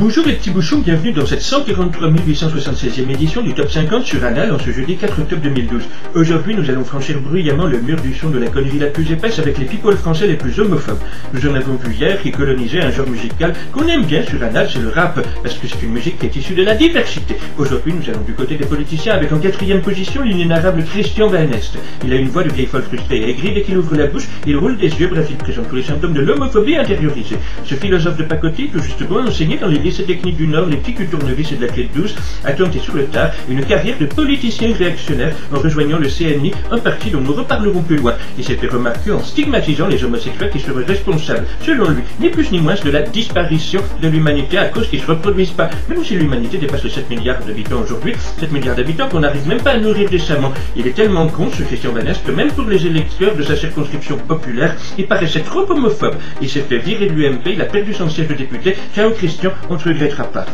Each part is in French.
Bonjour les petits bouchons, bienvenue dans cette 143 876e édition du Top 50 sur Anal en ce jeudi 4 octobre 2012. Aujourd'hui, nous allons franchir bruyamment le mur du son de la connerie la plus épaisse avec les people français les plus homophobes. Nous en avons vu hier qui colonisait un genre musical qu'on aime bien sur Anal, c'est le rap, parce que c'est une musique qui est issue de la diversité. Aujourd'hui, nous allons du côté des politiciens avec en quatrième position l'inénarrable Christian Van Est. Il a une voix de vieille folle frustrée et aigrie, dès qu'il ouvre la bouche, il roule des yeux, bref, il présente tous les symptômes de l'homophobie intériorisée. Ce philosophe de pacotille, tout justement enseigné dans les lycées techniques du Nord, les petits culs tournevis et de la clé de 12, a tenté sur le tard une carrière de politicien réactionnaire en rejoignant le CNI, un parti dont nous reparlerons plus loin. Il s'est fait remarquer en stigmatisant les homosexuels qui seraient responsables, selon lui, ni plus ni moins de la disparition de l'humanité à cause qu'ils ne se reproduisent pas. Même si l'humanité dépasse les 7 milliards d'habitants aujourd'hui, 7 milliards d'habitants qu'on n'arrive même pas à nourrir décemment. Il est tellement con, ce Christian Van Est, que même pour les électeurs de sa circonscription populaire, il paraissait trop homophobe. Il s'est fait virer de l'UMP, il a perdu son siège de député. Ciao Christian, on ne te regrettera pas.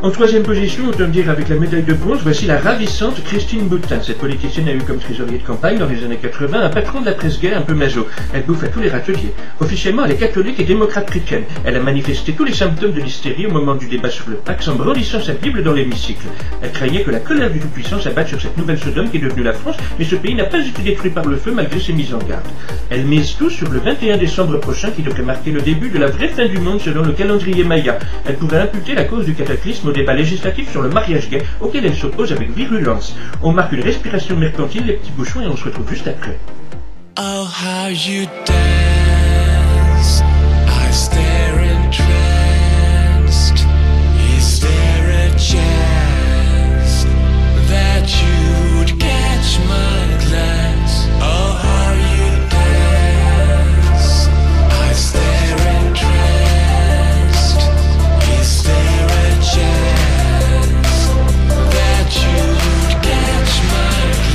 En troisième position, autant dire avec la médaille de bronze, voici la ravissante Christine Boutin. Cette politicienne a eu comme trésorier de campagne dans les années 80 un patron de la presse gay un peu maso. Elle bouffe à tous les râteliers. Officiellement, elle est catholique et démocrate chrétienne. Elle a manifesté tous les symptômes de l'hystérie au moment du débat sur le Pax en brandissant sa Bible dans l'hémicycle. Elle craignait que la colère du Tout-Puissant s'abatte sur cette nouvelle Sodome qui est devenue la France, mais ce pays n'a pas été détruit par le feu malgré ses mises en garde. Elle mise tout sur le 21 décembre prochain qui devrait marquer le début de la vraie fin du monde selon le calendrier Maya. Elle pourrait imputer la cause du cataclysme au débat législatif sur le mariage gay auquel elle s'oppose avec virulence. On marque une respiration mercantile, les petits bouchons, et on se retrouve juste après. Oh, how you dance, I stare entranced. Is there a chance that you'd catch my glance? Oh, how you dance, I stare entranced. Is there a chance that you'd catch my glance?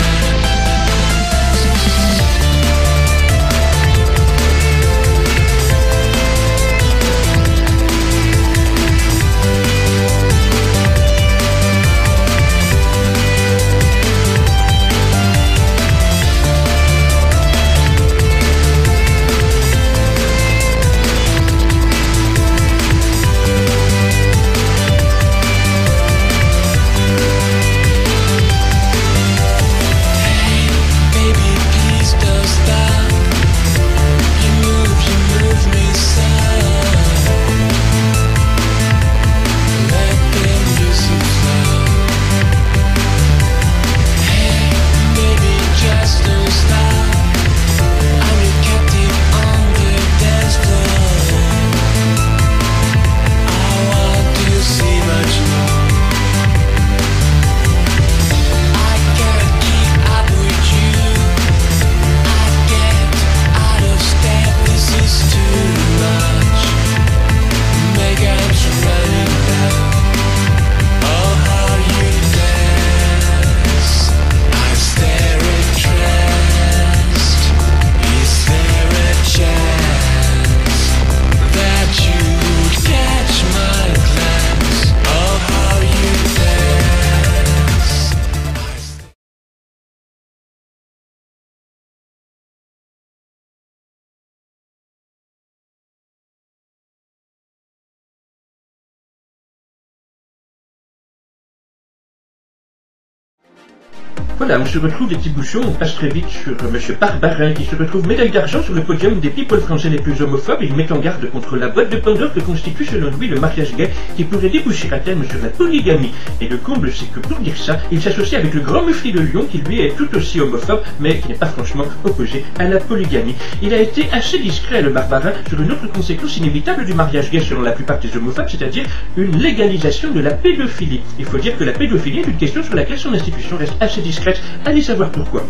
Voilà, on se retrouve les petits bouchons, on passe très vite sur Monsieur Barbarin qui se retrouve médaille d'argent sur le podium des people français les plus homophobes. Il met en garde contre la boîte de Pandore que constitue selon lui le mariage gay qui pourrait déboucher à terme sur la polygamie. Et le comble, c'est que pour dire ça, il s'associe avec le grand mufti de Lyon qui lui est tout aussi homophobe mais qui n'est pas franchement opposé à la polygamie. Il a été assez discret, le Barbarin, sur une autre conséquence inévitable du mariage gay selon la plupart des homophobes, c'est-à-dire une légalisation de la pédophilie. Il faut dire que la pédophilie est une question sur laquelle son institution reste assez discrète. Allez savoir pourquoi.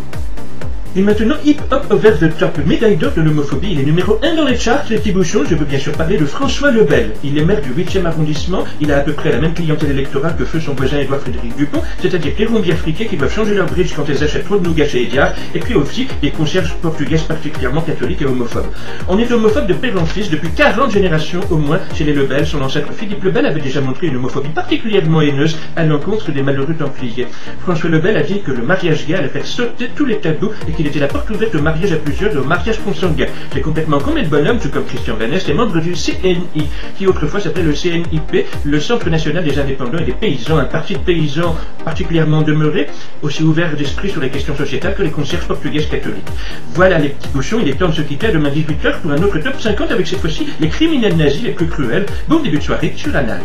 Et maintenant, Hip Hop Over the Top, médaille d'or de l'homophobie. Il est numéro 1 dans les charts, les petits bouchons. Je veux bien sûr parler de François Lebel. Il est maire du 8e arrondissement. Il a à peu près la même clientèle électorale que feu son voisin Édouard Frédéric Dupont, c'est-à-dire des ronds bien friqués qui doivent changer leur bridge quand elles achètent trop de nougat chez Ediard, et puis aussi des concierges portugaises particulièrement catholiques et homophobes. On est homophobe de père en fils depuis 40 générations au moins chez les Lebel. Son ancêtre Philippe Lebel avait déjà montré une homophobie particulièrement haineuse à l'encontre des malheureux templiers. François Lebel a dit que le mariage gay allait faire sauter tous les tabous et qu'il qu'il était la porte ouverte au mariage à plusieurs et au mariage consanguin. C'est complètement con, mais le bonhomme, tout comme Christian Van Est, est membre du CNI, qui autrefois s'appelait le CNIP, le Centre National des Indépendants et des Paysans, un parti de paysans particulièrement demeuré, aussi ouvert d'esprit sur les questions sociétales que les concierges portugaises catholiques. Voilà les petits cochons, il est temps de se quitter à demain 18h pour un autre top 50 avec cette fois-ci les criminels nazis les plus cruels. Bon début de soirée sur Anal.